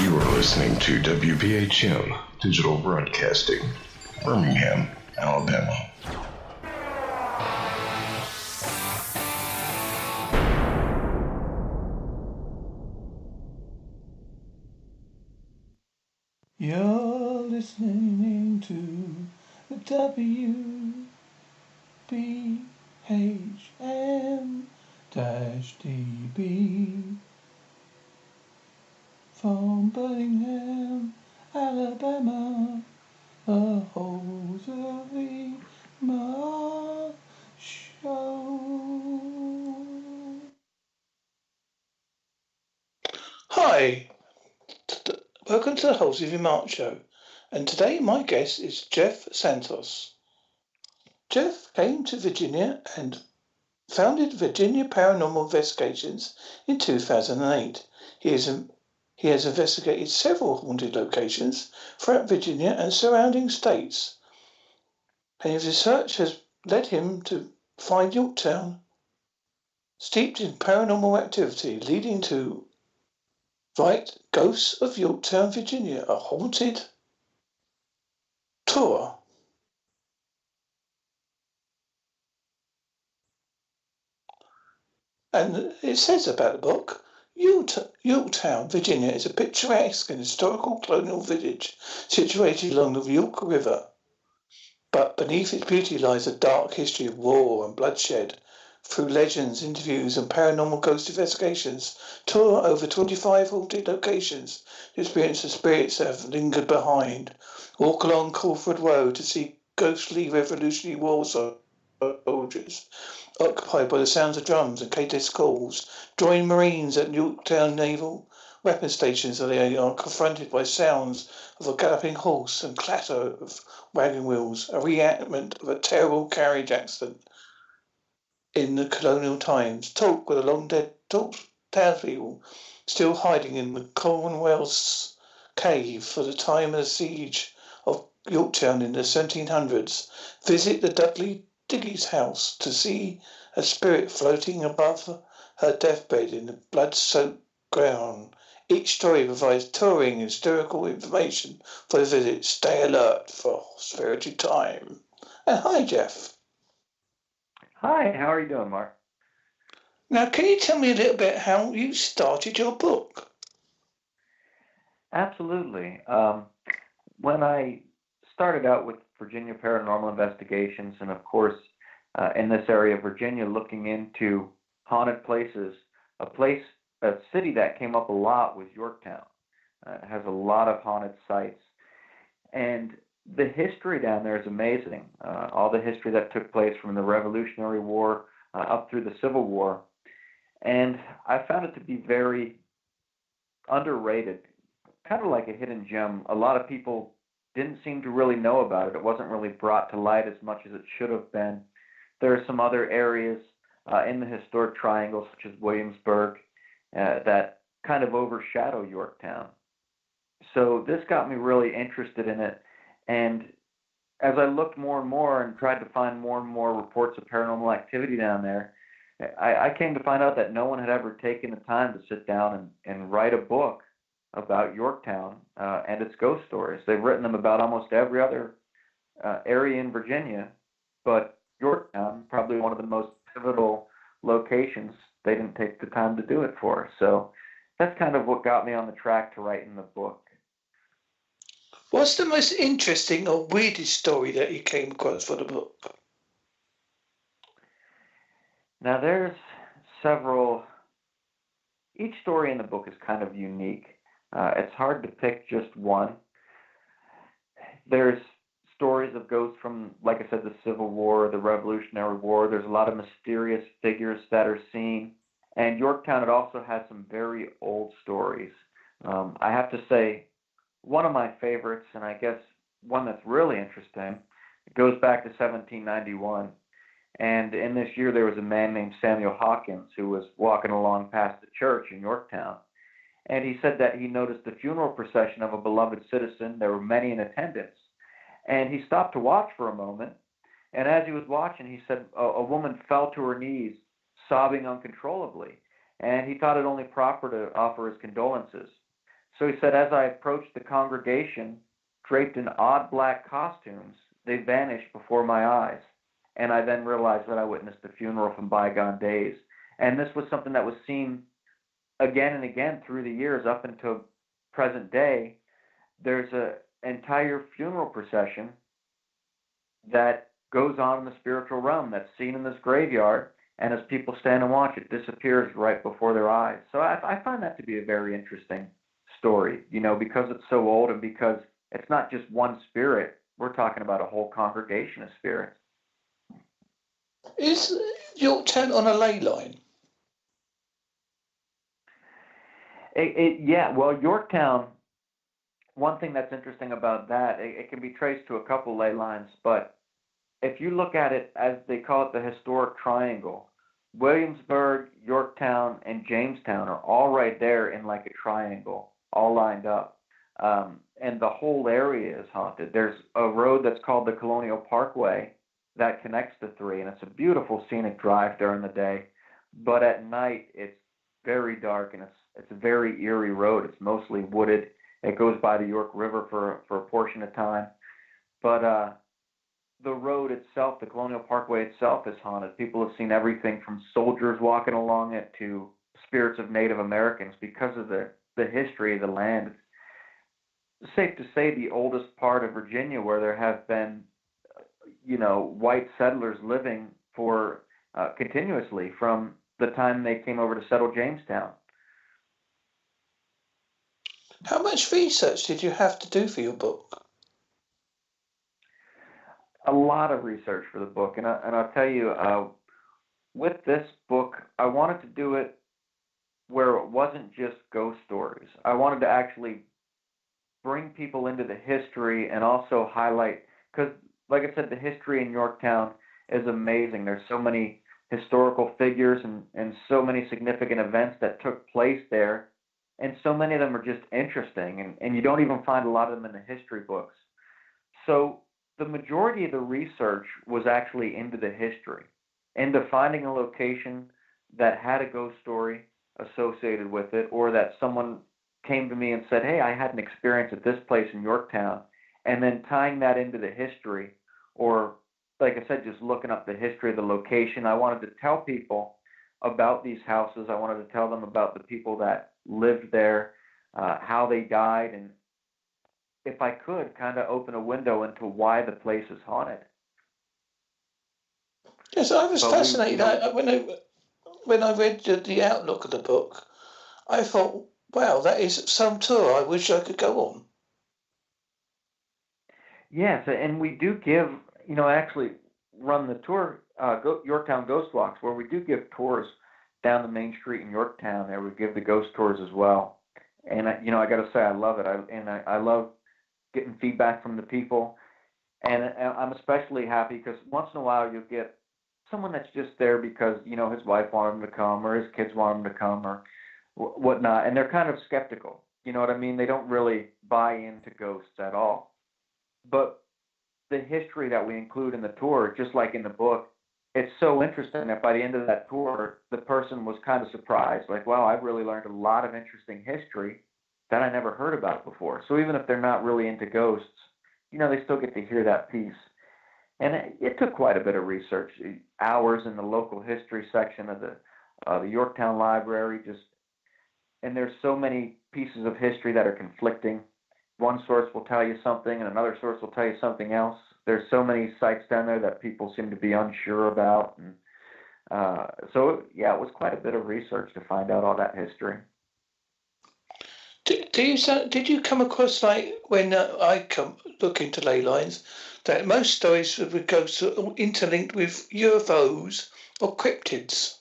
You are listening to WPHM Digital Broadcasting, Birmingham, Alabama. You're listening to WPHM-DB from Birmingham, Alabama, the Hosiery Mark Show. Hi, welcome to the Hosiery Mark Show, and today my guest is Jeff Santos. Jeff came to Virginia and founded Virginia Paranormal Investigations in 2008. He has investigated several haunted locations throughout Virginia and surrounding states, and his research has led him to find Yorktown steeped in paranormal activity, leading to write Ghosts of Yorktown, Virginia, a haunted tour. And it says about the book, Yorktown, Virginia is a picturesque and historical colonial village situated along the York River. But beneath its beauty lies a dark history of war and bloodshed. Through legends, interviews, and paranormal ghost investigations, tour over 25 haunted locations to experience the spirits that have lingered behind. Walk along Crawford Road to see ghostly Revolutionary War soldiers occupied by the sounds of drums and K-test calls. Join Marines at Yorktown Naval Weapon Stations as they are confronted by sounds of a galloping horse and clatter of wagon wheels, a reenactment of a terrible carriage accident in the colonial times. Talk with the long-dead townspeople still hiding in the Cornwell's cave for the time of the siege of Yorktown in the 1700s. Visit the Dudley Diggy's house to see a spirit floating above her deathbed in the blood-soaked ground. Each story provides touring and historical information for the visit. Stay alert for spiritual time. And hi, Jeff. Hi, how are you doing, Mark? Now, can you tell me a little bit how you started your book? Absolutely. When I started out with Virginia Paranormal Investigations, and of course, in this area of Virginia, looking into haunted places, a city that came up a lot was Yorktown. It has a lot of haunted sites, and the history down there is amazing. All the history that took place from the Revolutionary War up through the Civil War, and I found it to be very underrated, kind of like a hidden gem. A lot of people didn't seem to really know about it. It wasn't really brought to light as much as it should have been. There are some other areas in the historic triangle, such as Williamsburg, that kind of overshadow Yorktown. So this got me really interested in it. And as I looked more and more and tried to find more and more reports of paranormal activity down there, I came to find out that no one had ever taken the time to sit down and write a book about Yorktown and its ghost stories. They've written them about almost every other area in Virginia, but Yorktown, probably one of the most pivotal locations, they didn't take the time to do it for. So that's kind of what got me on the track to writing the book. What's the most interesting or weirdest story that you came across for the book? Now, there's several. Each story in the book is kind of unique. It's hard to pick just one. There's stories of ghosts from, like I said, the Civil War, the Revolutionary War. There's a lot of mysterious figures that are seen. And Yorktown, it also has some very old stories. I have to say, one of my favorites, and I guess one that's really interesting, it goes back to 1791. And in this year, there was a man named Samuel Hawkins who was walking along past the church in Yorktown. And he said that he noticed the funeral procession of a beloved citizen. There were many in attendance. And he stopped to watch for a moment. And as he was watching, he said a woman fell to her knees, sobbing uncontrollably. And he thought it only proper to offer his condolences. So he said, as I approached the congregation, draped in odd black costumes, they vanished before my eyes. And I then realized that I witnessed a funeral from bygone days. And this was something that was seen again and again through the years up until present day. There's an entire funeral procession that goes on in the spiritual realm that's seen in this graveyard. And as people stand and watch, it disappears right before their eyes. So I find that to be a very interesting story, because it's so old and because it's not just one spirit. We're talking about a whole congregation of spirits. Is Yorktown on a ley line? Yeah, well, Yorktown, one thing that's interesting about that, it can be traced to a couple ley lines, but if you look at it as they call it the historic triangle, Williamsburg, Yorktown, and Jamestown are all right there in like a triangle, all lined up. And the whole area is haunted. There's a road that's called the Colonial Parkway that connects the three, and it's a beautiful scenic drive during the day. But at night, it's very dark, and it's a very eerie road. It's mostly wooded. It goes by the York River for a portion of time. But the road itself, the Colonial Parkway itself, is haunted. People have seen everything from soldiers walking along it to spirits of Native Americans because of the history of the land. It's safe to say the oldest part of Virginia where there have been, white settlers living for continuously from the time they came over to settle Jamestown. How much research did you have to do for your book? A lot of research for the book, and I'll tell you, with this book, I wanted to do it where it wasn't just ghost stories. I wanted to actually bring people into the history and also highlight, because like I said, the history in Yorktown is amazing. There's so many historical figures and so many significant events that took place there, and so many of them are just interesting, and you don't even find a lot of them in the history books. So the majority of the research was actually into the history, into finding a location that had a ghost story associated with it, or that someone came to me and said, hey, I had an experience at this place in Yorktown, and then tying that into the history, or like I said, just looking up the history of the location. I wanted to tell people about these houses. I wanted to tell them about the people that lived there, how they died, and if I could, kind of open a window into why the place is haunted. Yes, I was But fascinated. When I read the outlook of the book, I thought, wow, that is some tour I wish I could go on. yes, and we do give, I actually run the tour, Yorktown Ghost Walks, where we do give tours down the main street in Yorktown. There we give the ghost tours as well. And I got to say, I love it. I love getting feedback from the people, and I'm especially happy because once in a while you'll get someone that's just there because his wife wanted him to come or his kids want him to come or whatnot, and they're kind of skeptical. You know what I mean? They don't really buy into ghosts at all. But the history that we include in the tour, just like in the book, it's so interesting that by the end of that tour, the person was kind of surprised, like, wow, I've really learned a lot of interesting history that I never heard about before. So even if they're not really into ghosts, they still get to hear that piece. And it took quite a bit of research, hours in the local history section of the Yorktown Library. And there's so many pieces of history that are conflicting. One source will tell you something, and another source will tell you something else. There's so many sites down there that people seem to be unsure about, and it was quite a bit of research to find out all that history. Did you come across, like, when I come look into ley lines, that most stories with ghosts are interlinked with UFOs or cryptids?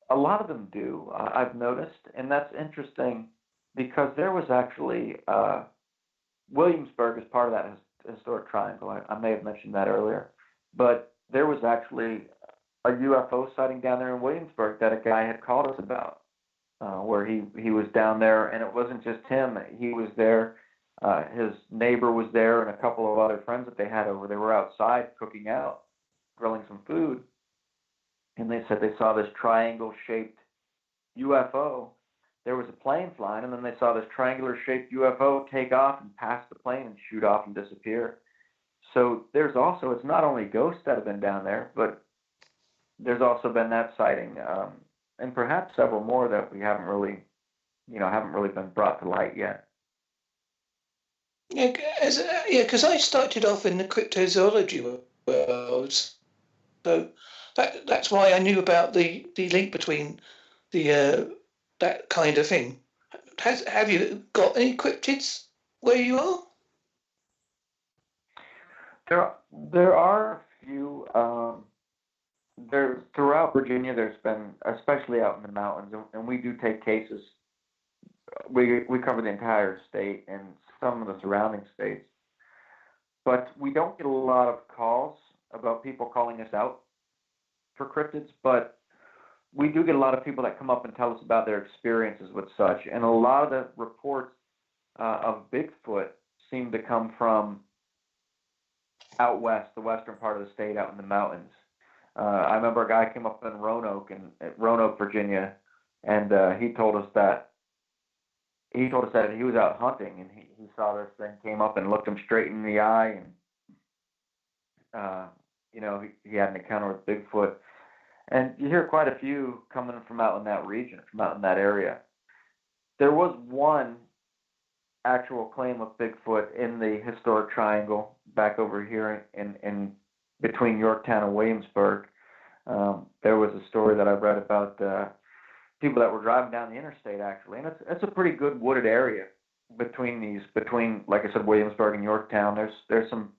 A lot of them do, I've noticed, and that's interesting because there was actually Williamsburg is part of that historic triangle. I may have mentioned that earlier, but there was actually a UFO sighting down there in Williamsburg that a guy had called us about, where he was down there, and it wasn't just him. He was there. His neighbor was there, and a couple of other friends that they had over. They were outside cooking out, grilling some food, and they said they saw this triangle-shaped UFO, there was a plane flying, and then they saw this triangular-shaped UFO take off and pass the plane and shoot off and disappear. So there's also, it's not only ghosts that have been down there, but there's also been that sighting, and perhaps several more that we haven't really, haven't really been brought to light yet. Yeah, because I started off in the cryptozoology world, so that's why I knew about the link between the that kind of thing. Have you got any cryptids where you are? There are a few. There throughout Virginia. There's been, especially out in the mountains, and we do take cases. We cover the entire state and some of the surrounding states, but we don't get a lot of calls about people calling us out for cryptids. But we do get a lot of people that come up and tell us about their experiences with such, and a lot of the reports of Bigfoot seem to come from out west, the western part of the state, out in the mountains. I remember a guy came up in Roanoke, Virginia, and he told us that he was out hunting and he saw this thing, came up and looked him straight in the eye, and he had an encounter with Bigfoot. And you hear quite a few coming from out in that region, from out in that area. There was one actual claim of Bigfoot in the historic triangle back over here in between Yorktown and Williamsburg. There was a story that I read about people that were driving down the interstate, actually, and it's a pretty good wooded area between like I said, Williamsburg and Yorktown. There's some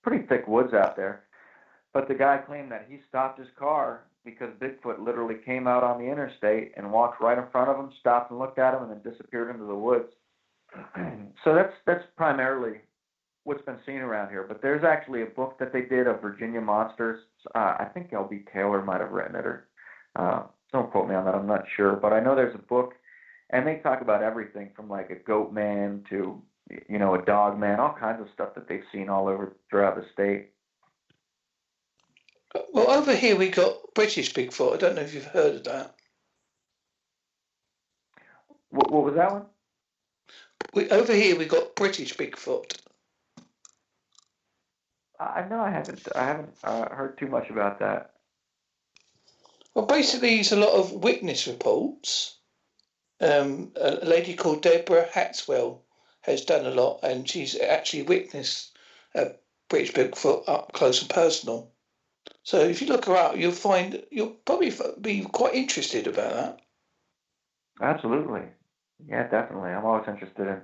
pretty thick woods out there. But the guy claimed that he stopped his car because Bigfoot literally came out on the interstate and walked right in front of him, stopped and looked at him, and then disappeared into the woods. So that's primarily what's been seen around here. But there's actually a book that they did of Virginia monsters. I think L.B. Taylor might have written it, or don't quote me on that. I'm not sure, but I know there's a book, and they talk about everything from like a goat man to a dog man, all kinds of stuff that they've seen all over throughout the state. Well, over here we got British Bigfoot. I don't know if you've heard of that. What was that one? Over here we got British Bigfoot. I know I haven't heard too much about that. Well, basically, it's a lot of witness reports. A lady called Deborah Hatswell has done a lot, and she's actually witnessed British Bigfoot up close and personal. So if you look her up, you'll probably be quite interested about that. Absolutely. Yeah, definitely. I'm always interested in,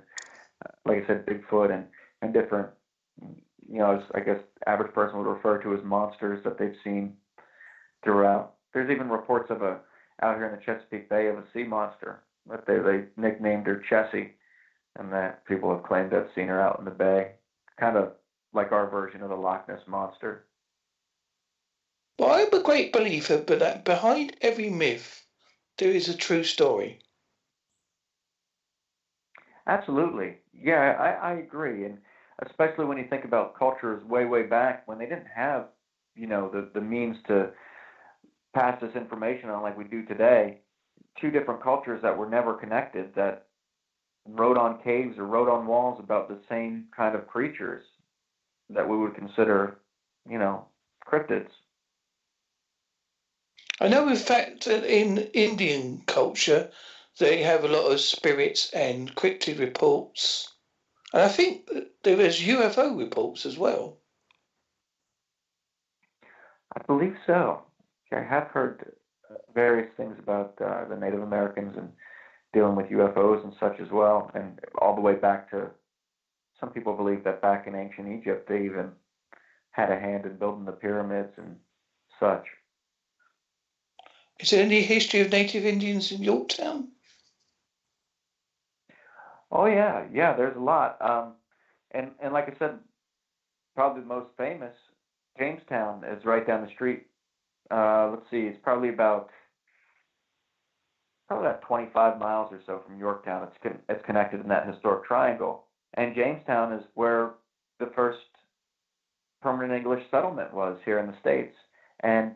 like I said, Bigfoot and different, I guess average person would refer to as monsters that they've seen throughout. There's even reports of out here in the Chesapeake Bay of a sea monster that they nicknamed her Chessie, and that people have claimed to have seen her out in the bay, kind of like our version of the Loch Ness monster. Well, I'm a great believer that behind every myth there is a true story. Absolutely. Yeah, I agree. And especially when you think about cultures way back when they didn't have, the means to pass this information on like we do today. Two different cultures that were never connected, that wrote on caves or wrote on walls about the same kind of creatures that we would consider, cryptids. I know, in fact, that in Indian culture, they have a lot of spirits and cryptid reports. And I think there is UFO reports as well. I believe so. I have heard various things about the Native Americans and dealing with UFOs and such as well, and all the way back to, some people believe that back in ancient Egypt they even had a hand in building the pyramids and such. Is there any history of native Indians in Yorktown? Oh yeah, there's a lot. And like I said, probably the most famous, Jamestown, is right down the street. Let's see, it's probably about 25 miles or so from Yorktown. It's connected in that historic triangle, and Jamestown is where the first permanent English settlement was here in the States. And